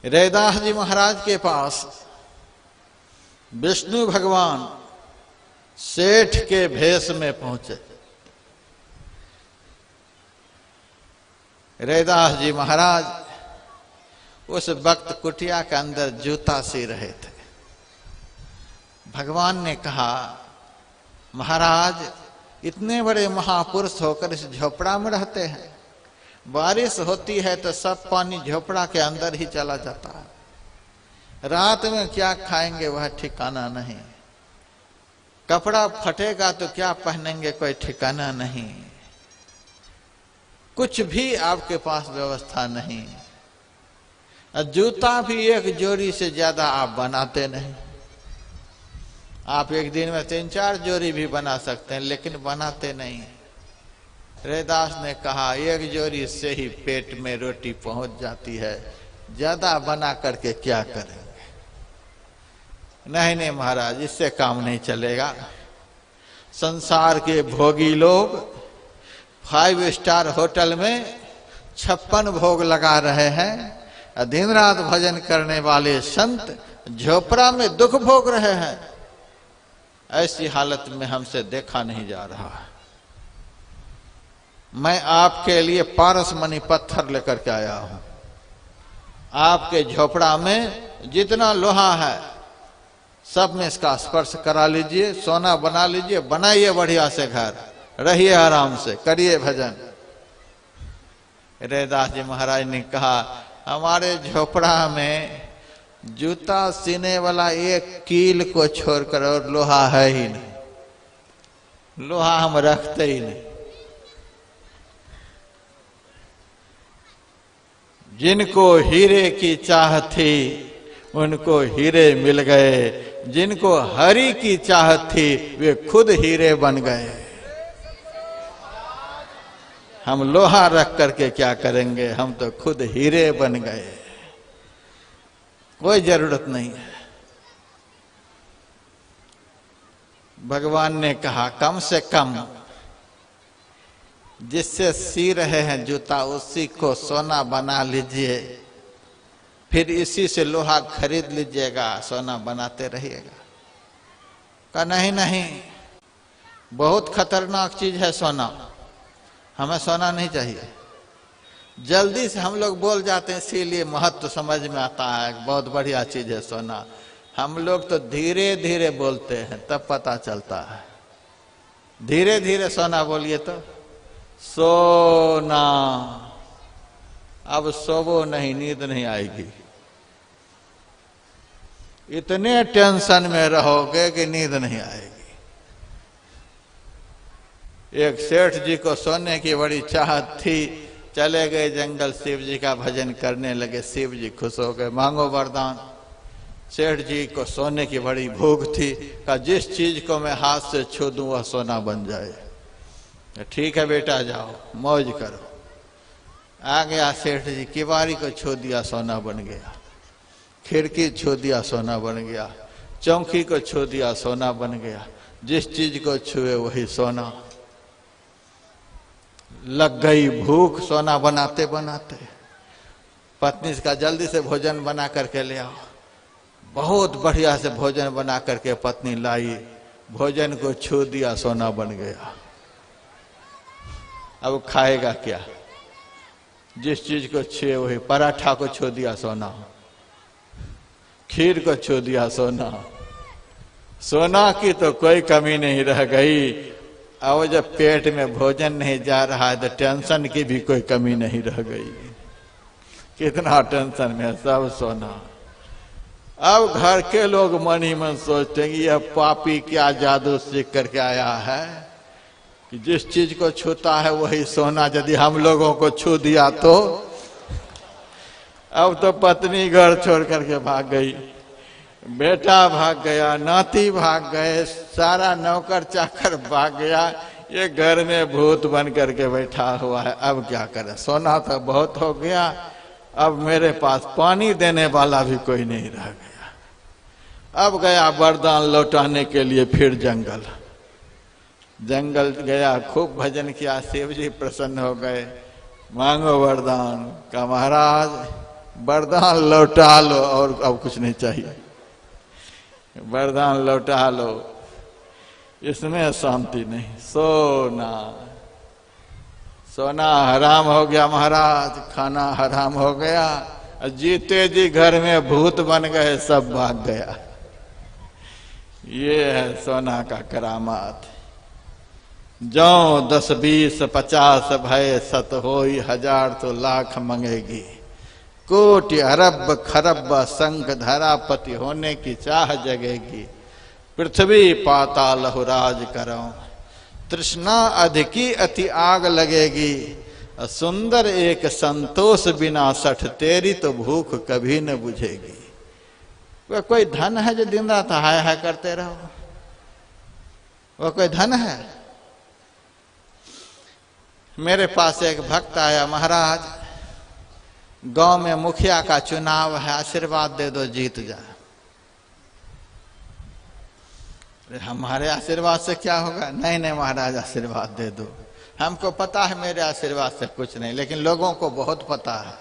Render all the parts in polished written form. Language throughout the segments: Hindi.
रैदास जी महाराज के पास विष्णु भगवान सेठ के भेष में पहुंचे। रैदास जी महाराज उस वक्त कुटिया के अंदर जूता सी रहे थे। भगवान ने कहा, महाराज इतने बड़े महापुरुष होकर इस झोपड़ा में रहते हैं, बारिश होती है तो सब पानी झोपड़ा के अंदर ही चला जाता है, रात में क्या खाएंगे वह ठिकाना नहीं, कपड़ा फटेगा तो क्या पहनेंगे कोई ठिकाना नहीं, कुछ भी आपके पास व्यवस्था नहीं, जूता भी एक जोड़ी से ज्यादा आप बनाते नहीं। आप एक दिन में 3-4 जोड़ी भी बना सकते हैं लेकिन बनाते नहीं। रैदास ने कहा, एक जोड़ी से ही पेट में रोटी पहुंच जाती है, ज्यादा बना करके क्या करेंगे। नहीं नहीं महाराज, इससे काम नहीं चलेगा। संसार के भोगी लोग 5 स्टार होटल में 56 भोग लगा रहे हैं, दिन रात भजन करने वाले संत झोपड़ा में दुख भोग रहे हैं। ऐसी हालत में हमसे देखा नहीं जा रहा। मैं आपके लिए पारसमणि पत्थर लेकर के आया हूं। आपके झोपड़ा में जितना लोहा है सब में इसका स्पर्श करा लीजिए, सोना बना लीजिए, बनाइए बढ़िया से घर, रहिए आराम से, करिए भजन। रैदास जी महाराज ने कहा, हमारे झोपड़ा में जूता सीने वाला एक कील को छोड़कर और लोहा है ही नहीं, लोहा हम रखते ही नहीं। जिनको हीरे की चाह थी उनको हीरे मिल गए, जिनको हरि की चाह थी वे खुद हीरे बन गए। हम लोहा रख करके क्या करेंगे, हम तो खुद हीरे बन गए, कोई जरूरत नहीं है। भगवान ने कहा, कम से कम जिससे सी रहे हैं जूता उसी को सोना बना लीजिए, फिर इसी से लोहा खरीद लीजिएगा, सोना बनाते रहिएगा। कहा नहीं नहीं, बहुत खतरनाक चीज है सोना, हमें सोना नहीं चाहिए। जल्दी से हम लोग बोल जाते हैं, इसीलिए महत्व समझ में आता है, बहुत बढ़िया चीज है सोना। हम लोग तो धीरे धीरे बोलते हैं तब पता चलता है। धीरे धीरे सोना बोलिए तो सोना, अब सोवो नहीं, नींद नहीं आएगी। इतने टेंशन में रहोगे कि नींद नहीं आएगी। एक सेठ जी को सोने की बड़ी चाहत थी, चले गए जंगल, शिव जी का भजन करने लगे, शिव जी खुश हो गए, मांगो वरदान। सेठ जी को सोने की बड़ी भूख थी, कहा जिस चीज को मैं हाथ से छू दूं वह सोना बन जाए। ठीक है बेटा, जाओ मौज करो। आ गया सेठ जी, किवारी को छू दिया, सोना बन गया। खिड़की छू दिया, सोना बन गया। चौकी को छू दिया, सोना बन गया। जिस चीज को छुए वही सोना। लग गई भूख सोना बनाते बनाते। पत्नी का जल्दी से भोजन बना करके ले आओ। बहुत बढ़िया से भोजन बना करके पत्नी लाई, भोजन को छू दिया, सोना बन गया। अब खाएगा क्या? जिस चीज को छुए वही। पराठा को छू दिया, सोना। खीर को छू दिया, सोना। सोना की तो कोई कमी नहीं रह गई। अब जब पेट में भोजन नहीं जा रहा है तो टेंशन की भी कोई कमी नहीं रह गई। कितना टेंशन में, सब सोना। अब घर के लोग मन ही मन सोचते हैं यह पापी क्या जादू सीख करके आया है कि जिस चीज को छूता है वही सोना। यदि हम लोगों को छू दिया तो। अब तो पत्नी घर छोड़ करके भाग गई, बेटा भाग गया, नाती भाग गए, सारा नौकर चाकर भाग गया। ये घर में भूत बन करके बैठा हुआ है। अब क्या करें, सोना तो बहुत हो गया, अब मेरे पास पानी देने वाला भी कोई नहीं रह गया। अब गया वरदान लौटाने के लिए फिर जंगल। जंगल गया, खूब भजन किया, शिव जी प्रसन्न हो गए, मांगो वरदान। का महाराज वरदान लौटा लो और अब कुछ नहीं चाहिए, वरदान लौटा लो, इसमें शांति नहीं। सोना, सोना हराम हो गया महाराज, खाना हराम हो गया, जीते जी घर में भूत बन गए, सब भाग गया। ये है सोना का करामात। जो 10 20 50 भय सत होई, 1000 तो लाख मंगेगी, कोटि अरब खरब संख धरापति होने की चाह जगेगी। पृथ्वी पाताल राज करो, तृष्णा अधिकी अति आग लगेगी। सुंदर एक संतोष बिना सठ, तेरी तो भूख कभी न बुझेगी। वह कोई धन है जो दिन रात हाय हाय करते रहो? वह कोई धन है? मेरे पास एक भक्त आया, महाराज गांव में मुखिया का चुनाव है, आशीर्वाद दे दो जीत जाए। हमारे आशीर्वाद से क्या होगा? नहीं नहीं महाराज आशीर्वाद दे दो। हमको पता है मेरे आशीर्वाद से कुछ नहीं, लेकिन लोगों को बहुत पता है,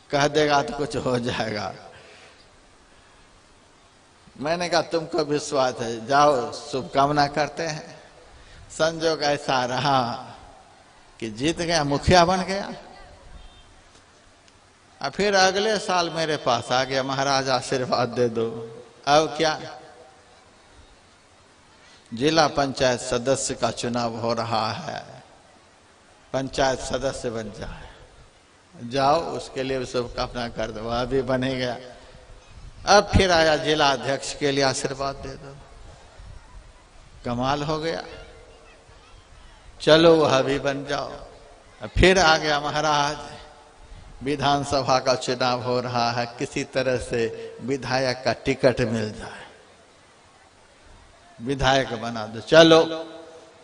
कह देगा तो कुछ हो जाएगा। मैंने कहा तुमको विश्वास है, जाओ शुभकामना करते हैं। संजोग ऐसा रहा कि जीत गया, मुखिया बन गया। और फिर अगले साल मेरे पास आ गया, महाराज आशीर्वाद दे दो। अब क्या? जिला पंचायत सदस्य का चुनाव हो रहा है, पंचायत सदस्य बन जाए, जाओ उसके लिए शुभकामना कर दो। वह भी बने गया। अब फिर आया जिला अध्यक्ष के लिए आशीर्वाद दे दो। कमाल हो गया, चलो वह भी बन जाओ। फिर आ गया, महाराज विधानसभा का चुनाव हो रहा है, किसी तरह से विधायक का टिकट मिल जाए, विधायक बना दो। चलो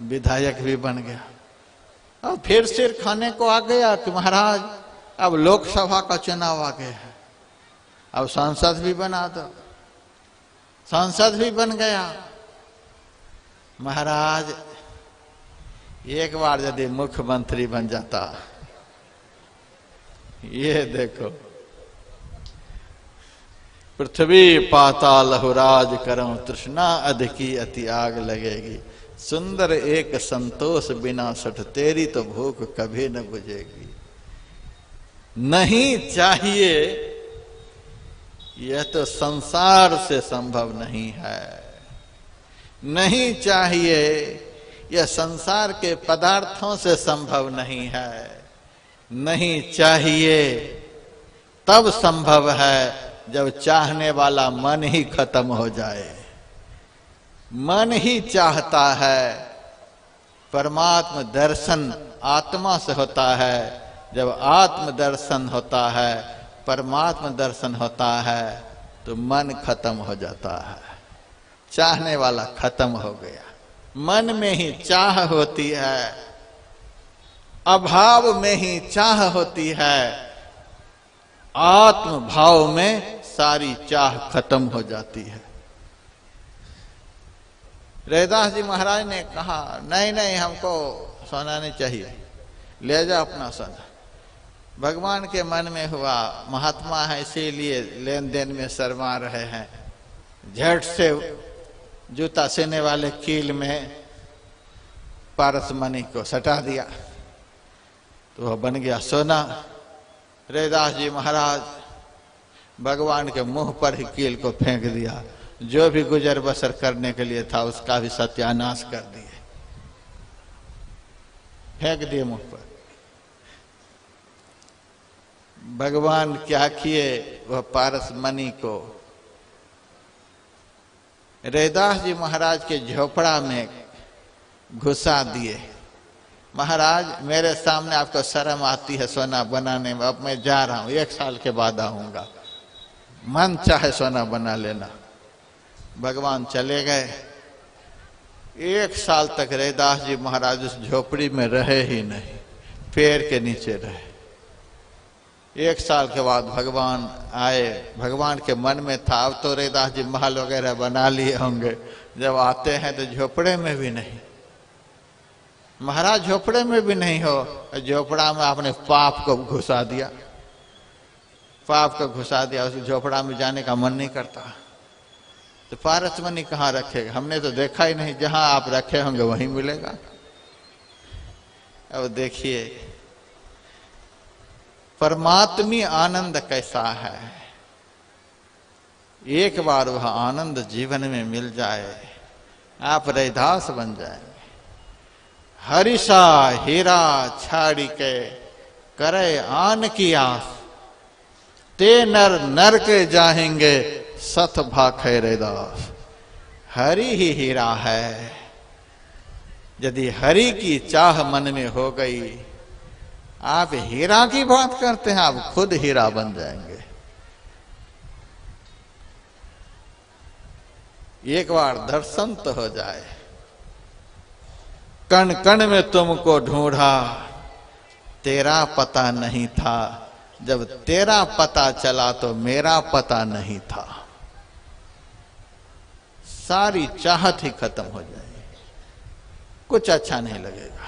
विधायक भी बन गया। अब फिर सिर खाने को आ गया कि महाराज अब लोकसभा का चुनाव आ गया है, अब सांसद भी बना दो। सांसद भी बन गया। महाराज एक बार यदि मुख्यमंत्री बन जाता, ये देखो, पृथ्वी पाताल राज करऊं, तृष्णा अधिकी अति आग लगेगी। सुंदर एक संतोष बिना सठ, तेरी तो भूख कभी न बुझेगी। नहीं चाहिए, यह तो संसार से संभव नहीं है। नहीं चाहिए, यह संसार के पदार्थों से संभव नहीं है। नहीं चाहिए तब संभव है जब चाहने वाला मन ही खत्म हो जाए। मन ही चाहता है। परमात्म दर्शन आत्मा से होता है। जब आत्म दर्शन होता है, परमात्म दर्शन होता है, तो मन खत्म हो जाता है। चाहने वाला खत्म हो गया। मन में ही चाह होती है, अभाव में ही चाह होती है, आत्म भाव में सारी चाह खत्म हो जाती है। रैदास जी महाराज ने कहा, नहीं नहीं हमको सोना नहीं चाहिए, ले जाओ अपना सोना। भगवान के मन में हुआ महात्मा है, इसीलिए लेन देन में शर्मा रहे हैं। झट से जूता सीने वाले कील में पारस मणि को सटा दिया, तो वह बन गया सोना। रैदास जी महाराज भगवान के मुंह पर ही कील को फेंक दिया। जो भी गुजर बसर करने के लिए था उसका भी सत्यानाश कर दिए, फेंक दिए मुंह पर। भगवान क्या किए, वह पारस मणि को रैदास जी महाराज के झोपड़ा में घुसा दिए। महाराज मेरे सामने आपको शर्म आती है सोना बनाने में, अब मैं जा रहा हूं, 1 साल के बाद आऊंगा, मन चाहे सोना बना लेना। भगवान चले गए। 1 साल तक रैदास जी महाराज उस झोपड़ी में रहे ही नहीं, पेड़ के नीचे रहे। 1 साल के बाद भगवान आए। भगवान के मन में था अब तो रैदास जी महल वगैरह बना लिए होंगे, जब आते हैं तो झोपड़े में भी नहीं। महाराज झोपड़े में भी नहीं हो, झोपड़ा में आपने पाप को घुसा दिया। पाप का घुसा दिया, उस झोपड़ा में जाने का मन नहीं करता। तो पारसमणि कहाँ रखेगा? हमने तो देखा ही नहीं, जहां आप रखे होंगे वहीं मिलेगा। अब देखिए परमात्मी आनंद कैसा है। एक बार वह आनंद जीवन में मिल जाए, आप रैदास बन जाएंगे। हरिषा हीरा छाड़ी के करे आन की आस, ते नर नर के जाएंगे सत भाखे रैदास। हरि ही हीरा है। यदि हरि की चाह मन में हो गई, आप हीरा की बात करते हैं, आप खुद हीरा बन जाएंगे। एक बार दर्शन तो हो जाए। कण कण में तुमको ढूंढा, तेरा पता नहीं था। जब तेरा पता चला तो मेरा पता नहीं था। सारी चाहत ही खत्म हो जाएगी, कुछ अच्छा नहीं लगेगा।